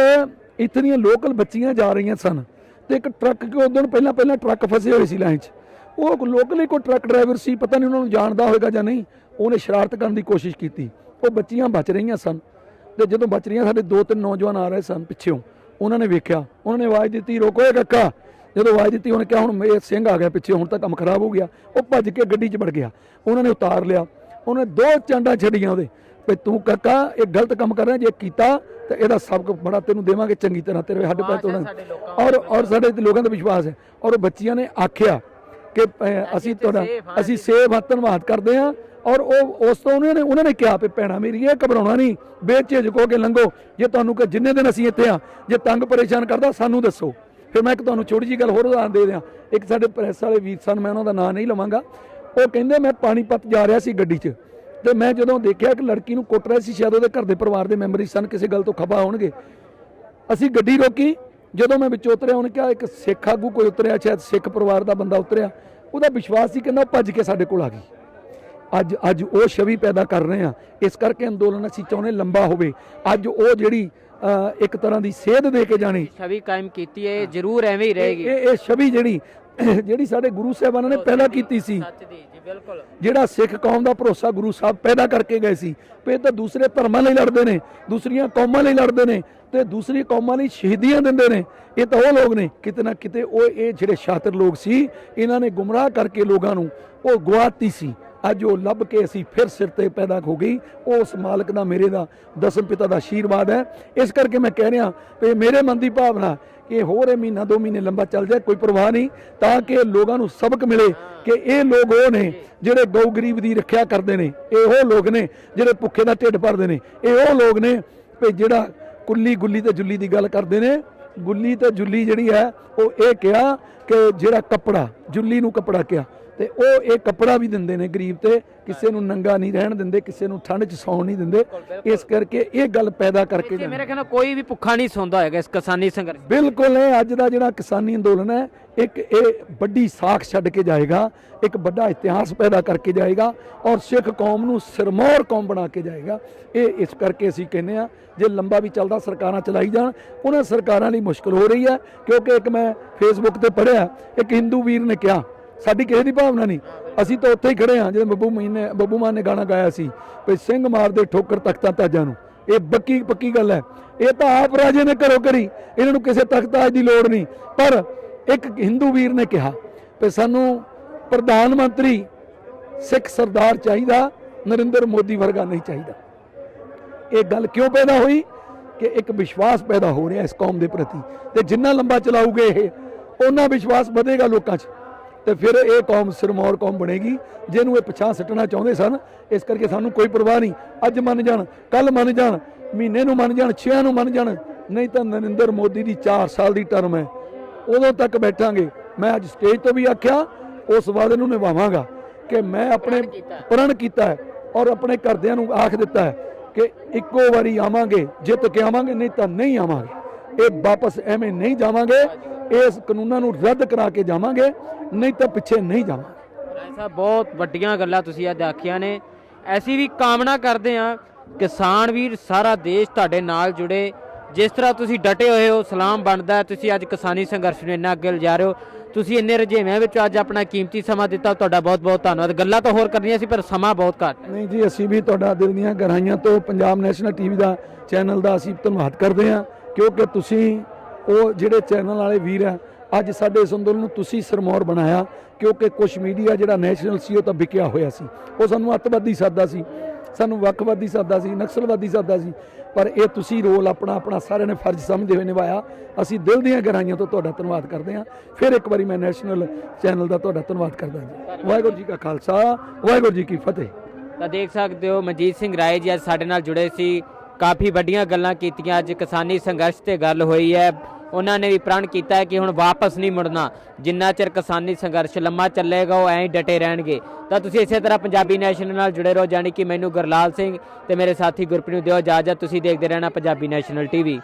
ਇੱਥੇ ਦੀਆਂ ਲੋਕਲ ਬੱਚੀਆਂ ਜਾ ਰਹੀਆਂ ਸਨ ਤੇ ਇੱਕ ਟਰੱਕ ਕਿ ਉਦੋਂ ਪਹਿਲਾਂ ਟਰੱਕ ਫਸੇ ਹੋਏ ਸੀ ਲਾਈਨ 'ਚ। ਉਹ ਲੋਕਲੀ ਕੋਈ ਟਰੱਕ ਡਰਾਈਵਰ ਸੀ, ਪਤਾ ਨਹੀਂ ਉਹਨਾਂ ਨੂੰ ਜਾਣਦਾ ਹੋਵੇਗਾ ਜਾਂ ਨਹੀਂ, ਉਹਨੇ ਸ਼ਰਾਰਤ ਕਰਨ ਦੀ ਕੋਸ਼ਿਸ਼ ਕੀਤੀ। ਉਹ ਬੱਚੀਆਂ ਬਚ ਰਹੀਆਂ ਸਨ ਤੇ ਜਦੋਂ ਬਚ ਰਹੀਆਂ ਸਾਡੇ 2-3 ਨੌਜਵਾਨ ਆ ਰਹੇ ਸਨ ਪਿੱਛੋਂ, ਉਹਨਾਂ ਨੇ ਵੇਖਿਆ, ਉਹਨਾਂ ਨੇ ਆਵਾਜ਼ ਦਿੱਤੀ ਰੋਕੋ ਇਹ ਕਾਕਾ। ਜਦੋਂ ਆਵਾਜ਼ ਦਿੱਤੀ ਉਹਨੇ ਕਿਹਾ ਹੁਣ ਇਹ ਸਿੰਘ ਆ ਗਿਆ ਪਿੱਛੇ, ਹੁਣ ਤਾਂ ਕੰਮ ਖਰਾਬ ਹੋ ਗਿਆ। ਉਹ ਭੱਜ ਕੇ ਗੱਡੀ 'ਚ ਵੜ ਗਿਆ, ਉਹਨਾਂ ਨੇ ਉਤਾਰ ਲਿਆ। ਉਹਨੇ 2 ਚਾਂਡਾਂ ਛੱਡੀਆਂ ਉਹਦੇ ਵੀ ਤੂੰ ਕਾਕਾ ਇਹ ਗਲਤ ਕੰਮ ਕਰ ਰਿਹਾ, ਜੇ ਕੀਤਾ ਤੇ ਇਹਦਾ ਸਬਕ ਬੜਾ ਤੈਨੂੰ ਦੇਵਾਂਗੇ ਚੰਗੀ ਤਰ੍ਹਾਂ, ਤੇਰੇ ਹੱਡ ਪੈਰ ਤੋੜਨ। ਔਰ ਸਾਡੇ ਲੋਕਾਂ ਦਾ ਵਿਸ਼ਵਾਸ ਹੈ। ਔਰ ਬੱਚੀਆਂ ਨੇ ਆਖਿਆ ਕਿ ਅਸੀਂ ਸੇਵ ਧੰਨਵਾਦ ਕਰਦੇ ਹਾਂ। ਔਰ ਉਹ ਉਸ ਤੋਂ ਉਹਨਾਂ ਨੇ ਕਿਹਾ ਵੀ ਭੈਣਾ ਮੇਰੀ ਇਹ ਘਬਰਾਉਣਾ ਨਹੀਂ, ਬੇਝਿਜਕ ਹੋ ਕੇ ਲੰਘੋ। ਜੇ ਤੁਹਾਨੂੰ ਕਿ ਜਿੰਨੇ ਦਿਨ ਅਸੀਂ ਇੱਥੇ ਆ ਜੇ ਤੰਗ ਪਰੇਸ਼ਾਨ ਕਰਦਾ ਸਾਨੂੰ ਦੱਸੋ। ਫਿਰ ਮੈਂ ਇੱਕ ਤੁਹਾਨੂੰ ਛੋਟੀ ਜਿਹੀ ਗੱਲ ਹੋਰ ਉਦਾਹਰਨ ਦੇ ਦਿਆਂ। ਇੱਕ ਸਾਡੇ ਪ੍ਰੈਸ ਵਾਲੇ ਵੀਰ ਸਨ, ਮੈਂ ਉਹਨਾਂ ਦਾ ਨਾਂ ਨਹੀਂ ਲਵਾਂਗਾ, ਉਹ ਕਹਿੰਦੇ ਮੈਂ ਪਾਣੀਪਤ ਜਾ ਰਿਹਾ ਸੀ ਗੱਡੀ 'ਚ ਤੇ ਮੈਂ ਜਦੋਂ ਦੇਖਿਆ ਕਿ ਲੜਕੀ ਨੂੰ ਕੁੱਟ ਰਹੇ ਸੀ, ਸ਼ਾਇਦ ਉਹਦੇ ਘਰ ਦੇ ਪਰਿਵਾਰ ਦੇ ਮੈਂਬਰ ਹੀ ਸਨ, ਕਿਸੇ ਗੱਲ ਤੋਂ ਖਫਾ ਹੋਣਗੇ। ਅਸੀਂ ਗੱਡੀ ਰੋਕੀ, ਜਦੋਂ ਮੈਂ ਵਿੱਚ ਉਤਰਿਆ ਉਹਨੇ ਕਿਹਾ ਇੱਕ ਸਿੱਖ ਆਗੂ ਕੋਈ ਉਤਰਿਆ, ਸ਼ਾਇਦ ਸਿੱਖ ਪਰਿਵਾਰ ਦਾ ਬੰਦਾ ਉਤਰਿਆ। ਉਹਦਾ ਵਿਸ਼ਵਾਸ ਸੀ, ਕਹਿੰਦਾ ਭੱਜ ਕੇ ਸਾਡੇ ਕੋਲ ਆ ਗਈ। ਅੱਜ ਉਹ ਛਵੀ ਪੈਦਾ ਕਰ ਰਹੇ ਆ। ਇਸ ਕਰਕੇ ਅੰਦੋਲਨ ਅਸੀਂ ਚਾਹੁੰਦੇ ਲੰਬਾ ਹੋਵੇ। ਅੱਜ ਉਹ ਜਿਹੜੀ ਇੱਕ ਤਰ੍ਹਾਂ ਦੀ ਸੇਧ ਦੇ ਕੇ ਜਾਣੀ ਛਵੀ ਕਾਇਮ ਕੀਤੀ ਹੈ, ਇਹ ਜ਼ਰੂਰ ਐਵੇਂ ਹੀ ਰਹੇਗੀ। ਇਹ ਛਵੀ ਜਿਹੜੀ ਸਾਡੇ ਗੁਰੂ ਸਾਹਿਬਾਨਾਂ ਨੇ ਪੈਦਾ ਕੀਤੀ ਸੀ, ਬਿਲਕੁਲ, ਜਿਹੜਾ ਸਿੱਖ ਕੌਮ ਦਾ ਭਰੋਸਾ ਗੁਰੂ ਸਾਹਿਬ ਪੈਦਾ ਕਰਕੇ ਗਏ ਸੀ ਵੀ ਇਹ ਤਾਂ ਦੂਸਰੇ ਧਰਮਾਂ ਲਈ ਲੜਦੇ ਨੇ, ਦੂਸਰੀਆਂ ਕੌਮਾਂ ਲਈ ਲੜਦੇ ਨੇ ਤੇ ਦੂਸਰੀ ਕੌਮਾਂ ਲਈ ਸ਼ਹੀਦੀਆਂ ਦਿੰਦੇ ਨੇ। ਇਹ ਤਾਂ ਉਹ ਲੋਕ ਨੇ ਕਿਤੇ ਨਾ ਕਿਤੇ ਉਹ ਇਹ ਜਿਹੜੇ ਸ਼ਾਤਰ ਲੋਕ ਸੀ, ਇਹਨਾਂ ਨੇ ਗੁੰਮਰਾਹ ਕਰਕੇ ਲੋਕਾਂ ਨੂੰ ਉਹ ਗਵਾਤੀ ਸੀ। ਅੱਜ ਉਹ ਲੱਭ ਕੇ ਅਸੀਂ ਫਿਰ ਸਿਰ ਤੇ ਪੈਦਾ ਹੋ ਗਈ। ਉਸ ਮਾਲਕ ਦਾ ਮੇਰੇ ਦਾ ਦਸਮ ਪਿਤਾ ਦਾ ਆਸ਼ੀਰਵਾਦ ਹੈ। ਇਸ ਕਰਕੇ ਮੈਂ ਕਹਿ ਰਿਹਾ ਵੀ ਮੇਰੇ ਮਨ ਦੀ ਭਾਵਨਾ ਕਿ ਹੋਰ ਇਹ ਮਹੀਨਾ 2 ਮਹੀਨੇ ਲੰਬਾ ਚੱਲ ਜਾਏ, ਕੋਈ ਪਰਵਾਹ ਨਹੀਂ, ਤਾਂ ਕਿ ਲੋਕਾਂ ਨੂੰ ਸਬਕ ਮਿਲੇ ਕਿ ਇਹ ਲੋਕ ਉਹ ਨੇ ਜਿਹੜੇ ਗਊ ਗਰੀਬ ਦੀ ਰੱਖਿਆ ਕਰਦੇ ਨੇ, ਇਹ ਉਹ ਲੋਕ ਨੇ ਜਿਹੜੇ ਭੁੱਖੇ ਦਾ ਢਿੱਡ ਭਰਦੇ ਨੇ, ਇਹ ਉਹ ਲੋਕ ਨੇ ਵੀ ਜਿਹੜਾ ਕੁੱਲੀ ਗੁੱਲੀ ਤੇ ਜੁੱਲੀ ਦੀ ਗੱਲ ਕਰਦੇ ਨੇ। ਗੁੱਲੀ ਤੇ ਜੁੱਲੀ ਜਿਹੜੀ ਹੈ ਉਹ ਇਹ ਕਿਹਾ ਕਿ ਜਿਹੜਾ ਕੱਪੜਾ, ਜੁੱਲੀ ਨੂੰ ਕੱਪੜਾ ਕਿਹਾ, ਤੇ ਉਹ ਇਹ ਕੱਪੜਾ ਵੀ ਦਿੰਦੇ ਨੇ ਗਰੀਬ ਤੇ, ਕਿਸੇ ਨੂੰ ਨੰਗਾ ਨਹੀਂ ਰਹਿਣ ਦਿੰਦੇ, ਕਿਸੇ ਨੂੰ ਠੰਡ 'ਚ ਸੌਣ ਨਹੀਂ ਦਿੰਦੇ। ਇਸ ਕਰਕੇ ਇਹ ਗੱਲ ਪੈਦਾ ਕਰਕੇ ਮੇਰੇ ਖਿਆਲ ਨਾਲ ਕੋਈ ਵੀ ਭੁੱਖਾ ਨਹੀਂ ਸੌਂਦਾ ਹੋਏਗਾ ਇਸ ਕਿਸਾਨੀ ਸੰਘਰਸ਼। ਬਿਲਕੁਲ ਇਹ ਅੱਜ ਦਾ ਜਿਹੜਾ ਕਿਸਾਨੀ ਅੰਦੋਲਨ ਹੈ ਇੱਕ ਇਹ ਵੱਡੀ ਸਾਖ ਛੱਡ ਕੇ ਜਾਏਗਾ, ਇੱਕ ਵੱਡਾ ਇਤਿਹਾਸ ਪੈਦਾ ਕਰਕੇ ਜਾਏਗਾ ਔਰ ਸਿੱਖ ਕੌਮ ਨੂੰ ਸਿਰਮੌਰ ਕੌਮ ਬਣਾ ਕੇ ਜਾਏਗਾ। ਇਹ ਇਸ ਕਰਕੇ ਅਸੀਂ ਕਹਿੰਦੇ ਆ ਜੇ ਲੰਬਾ ਵੀ ਚੱਲਦਾ ਸਰਕਾਰਾਂ ਚਲਾਈ ਜਾਣ, ਉਹਨਾਂ ਸਰਕਾਰਾਂ ਲਈ ਮੁਸ਼ਕਲ ਹੋ ਰਹੀ ਹੈ। ਕਿਉਂਕਿ ਇੱਕ ਮੈਂ ਫੇਸਬੁੱਕ ਤੇ ਪੜ੍ਹਿਆ, ਇੱਕ ਹਿੰਦੂ ਵੀਰ ਨੇ ਕਿਹਾ ਸਾਡੀ ਕਿਸੇ ਦੀ ਭਾਵਨਾ ਨਹੀਂ, ਅਸੀਂ ਤਾਂ ਉੱਥੇ ਹੀ ਖੜੇ ਹਾਂ ਜਦੋਂ ਬੱਬੂ ਮਾਨ ਨੇ ਗਾਣਾ ਗਾਇਆ ਸੀ ਵੀ ਸਿੰਘ ਮਾਰਦੇ ਠੋਕਰ ਤਖਤਾਂ ਤਾਜਾਂ ਨੂੰ। ਇਹ ਪੱਕੀ ਗੱਲ ਹੈ। ਇਹ ਤਾਂ ਆਪ ਰਾਜੇ ਨੇ ਘਰੋਂ ਕਰੀ, ਇਹਨਾਂ ਨੂੰ ਕਿਸੇ ਤਖਤ ਤਾਜ ਦੀ ਲੋੜ ਨਹੀਂ। ਪਰ ਇੱਕ ਹਿੰਦੂ ਵੀਰ ਨੇ ਕਿਹਾ ਵੀ ਸਾਨੂੰ ਪ੍ਰਧਾਨ ਮੰਤਰੀ ਸਿੱਖ ਸਰਦਾਰ ਚਾਹੀਦਾ, ਨਰਿੰਦਰ ਮੋਦੀ ਵਰਗਾ ਨਹੀਂ ਚਾਹੀਦਾ। ਇਹ ਗੱਲ ਕਿਉਂ ਪੈਦਾ ਹੋਈ ਕਿ ਇੱਕ ਵਿਸ਼ਵਾਸ ਪੈਦਾ ਹੋ ਰਿਹਾ ਇਸ ਕੌਮ ਦੇ ਪ੍ਰਤੀ, ਤੇ ਜਿੰਨਾ ਲੰਬਾ ਚਲਾਉਗੇ ਇਹ ਉਹਨਾਂ ਵਿਸ਼ਵਾਸ ਵਧੇਗਾ ਲੋਕਾਂ 'ਚ, ਤੇ ਫਿਰ ਇਹ ਕੌਮ ਸਿਰਮੌਰ ਕੌਮ ਬਣੇਗੀ ਜਿਹਨੂੰ ਇਹ ਪਿਛਾਂਹ ਸੁੱਟਣਾ ਚਾਹੁੰਦੇ ਸਨ। ਇਸ ਕਰਕੇ ਸਾਨੂੰ ਕੋਈ ਪਰਵਾਹ ਨਹੀਂ, ਅੱਜ ਮੰਨ ਜਾਣ, ਕੱਲ ਮੰਨ ਜਾਣ, ਮਹੀਨੇ ਨੂੰ ਮੰਨ ਜਾਣ, 6 ਨੂੰ ਮੰਨ ਜਾਣ, ਨਹੀਂ ਤਾਂ ਨਰਿੰਦਰ ਮੋਦੀ ਦੀ 4 ਸਾਲ ਦੀ ਟਰਮ ਹੈ, ਉਦੋਂ ਤੱਕ ਬੈਠਾਂਗੇ। ਮੈਂ ਅੱਜ ਸਟੇਜ ਤੋਂ ਵੀ ਆਖਿਆ, ਉਸ ਵਾਅਦੇ ਨੂੰ ਨਿਭਾਵਾਂਗਾ ਕਿ ਮੈਂ ਆਪਣੇ ਪ੍ਰਣ ਕੀਤਾ ਹੈ ਔਰ ਆਪਣੇ ਘਰਦਿਆਂ ਨੂੰ ਆਖ ਦਿੱਤਾ ਹੈ ਕਿ ਇੱਕੋ ਵਾਰੀ ਆਵਾਂਗੇ, ਜਿੱਤ ਕੇ ਆਵਾਂਗੇ, ਨਹੀਂ ਤਾਂ ਨਹੀਂ ਆਵਾਂਗੇ। ਇਹ ਵਾਪਸ ਐਵੇਂ ਨਹੀਂ ਜਾਵਾਂਗੇ, ਇਸ ਕਾਨੂੰਨਾਂ ਨੂੰ ਰੱਦ ਕਰਾ ਕੇ ਜਾਵਾਂਗੇ, ਨਹੀਂ ਤਾਂ ਪਿੱਛੇ ਨਹੀਂ ਜਾਵਾਂਗੇ। ਐਸਾ ਬਹੁਤ ਵੱਡੀਆਂ ਗੱਲਾਂ ਤੁਸੀਂ ਅੱਜ ਆਖੀਆਂ ਨੇ। ਅਸੀਂ ਵੀ ਕਾਮਨਾ ਕਰਦੇ ਹਾਂ ਕਿਸਾਨ ਵੀਰ ਸਾਰਾ ਦੇਸ਼ ਤੁਹਾਡੇ ਨਾਲ ਜੁੜੇ, ਜਿਸ ਤਰ੍ਹਾਂ ਤੁਸੀਂ ਡਟੇ ਹੋਏ ਹੋ, ਸਲਾਮ ਬਣਦਾ। ਤੁਸੀਂ ਅੱਜ ਕਿਸਾਨੀ ਸੰਘਰਸ਼ ਨੂੰ ਇੰਨਾ ਅੱਗੇ ਲਿਜਾ ਰਹੇ ਹੋ, ਤੁਸੀਂ ਇੰਨੇ ਰੁਝੇਵਿਆਂ ਵਿੱਚ ਅੱਜ ਆਪਣਾ ਕੀਮਤੀ ਸਮਾਂ ਦਿੱਤਾ, ਤੁਹਾਡਾ ਬਹੁਤ ਬਹੁਤ ਧੰਨਵਾਦ। ਗੱਲਾਂ ਤਾਂ ਹੋਰ ਕਰਨੀਆਂ ਸੀ ਪਰ ਸਮਾਂ ਬਹੁਤ ਘੱਟ। ਨਹੀਂ ਜੀ, ਅਸੀਂ ਵੀ ਤੁਹਾਡਾ ਦਿਲ ਦੀਆਂ ਗਹਿਰਾਈਆਂ ਤੋਂ ਪੰਜਾਬ ਨੈਸ਼ਨਲ ਟੀਵੀ ਦਾ ਚੈਨਲ ਦਾ ਅਸੀਂ ਧੰਨਵਾਦ ਕਰਦੇ ਹਾਂ, ਕਿਉਂਕਿ ਤੁਸੀਂ ਉਹ ਜਿਹੜੇ ਚੈਨਲ ਵਾਲੇ ਵੀਰ ਆ, ਅੱਜ ਸਾਡੇ ਇਸ ਅੰਦੋਲਨ ਨੂੰ ਤੁਸੀਂ ਸਿਰਮੌਰ ਬਣਾਇਆ। ਕਿਉਂਕਿ ਕੁਝ ਮੀਡੀਆ ਜਿਹੜਾ ਨੈਸ਼ਨਲ ਸੀ ਉਹ ਤਾਂ ਵਿਕਿਆ ਹੋਇਆ ਸੀ, ਉਹ ਸਾਨੂੰ ਅੱਤਵਾਦੀ ਸਾਦਾ ਸੀ, ਸਾਨੂੰ ਵੱਖਵਾਦੀ ਸਾਦਾ ਸੀ, ਨਕਸਲਵਾਦੀ ਸਾਦਾ ਸੀ। ਪਰ ਇਹ ਤੁਸੀਂ ਰੋਲ ਆਪਣਾ ਸਾਰਿਆਂ ਨੇ ਫਰਜ਼ ਸਮਝਦੇ ਹੋਏ ਨਿਭਾਇਆ। ਅਸੀਂ ਦਿਲ ਦੀਆਂ ਗਹਿਰਾਈਆਂ ਤੋਂ ਤੁਹਾਡਾ ਧੰਨਵਾਦ ਕਰਦੇ ਹਾਂ। ਫਿਰ ਇੱਕ ਵਾਰੀ ਮੈਂ ਨੈਸ਼ਨਲ ਚੈਨਲ ਦਾ ਤੁਹਾਡਾ ਧੰਨਵਾਦ ਕਰਦਾ ਜੀ। ਵਾਹਿਗੁਰੂ ਜੀ ਕਾ ਖਾਲਸਾ, ਵਾਹਿਗੁਰੂ ਜੀ ਕੀ ਫਤਿਹ। ਤਾਂ ਦੇਖ ਸਕਦੇ ਹੋ ਮਨਜੀਤ ਸਿੰਘ ਰਾਏ ਜੀ ਅੱਜ ਸਾਡੇ ਨਾਲ ਜੁੜੇ ਸੀ, ਕਾਫੀ ਵੱਡੀਆਂ ਗੱਲਾਂ ਕੀਤੀਆਂ। ਅੱਜ ਕਿਸਾਨੀ ਸੰਘਰਸ਼ ਤੇ ਗੱਲ ਹੋਈ ਹੈ, ਉਹਨਾਂ ਨੇ ਵੀ ਪ੍ਰਣ ਕੀਤਾ ਹੈ ਕਿ ਹੁਣ ਵਾਪਸ ਨਹੀਂ ਮੁੜਨਾ, ਜਿੰਨਾ ਚਿਰ ਕਿਸਾਨੀ ਸੰਘਰਸ਼ ਲੰਮਾ ਚੱਲੇਗਾ ਉਹ ਐਂ ਹੀ ਡਟੇ ਰਹਿਣਗੇ। ਤਾਂ ਤੁਸੀਂ ਇਸੇ ਤਰ੍ਹਾਂ ਪੰਜਾਬੀ ਨੈਸ਼ਨਲ ਨਾਲ ਜੁੜੇ ਰਹੋ, ਜਾਣੀ ਕਿ ਮੈਨੂੰ ਗੁਰਲਾਲ ਸਿੰਘ ਤੇ ਮੇਰੇ ਸਾਥੀ ਗੁਰਪ੍ਰੀਤ ਨੂੰ ਦਿਓ ਇਜਾਜ਼ਤ। ਤੁਸੀਂ ਦੇਖਦੇ ਰਹਿਣਾ ਪੰਜਾਬੀ ਨੈਸ਼ਨਲ ਟੀਵੀ।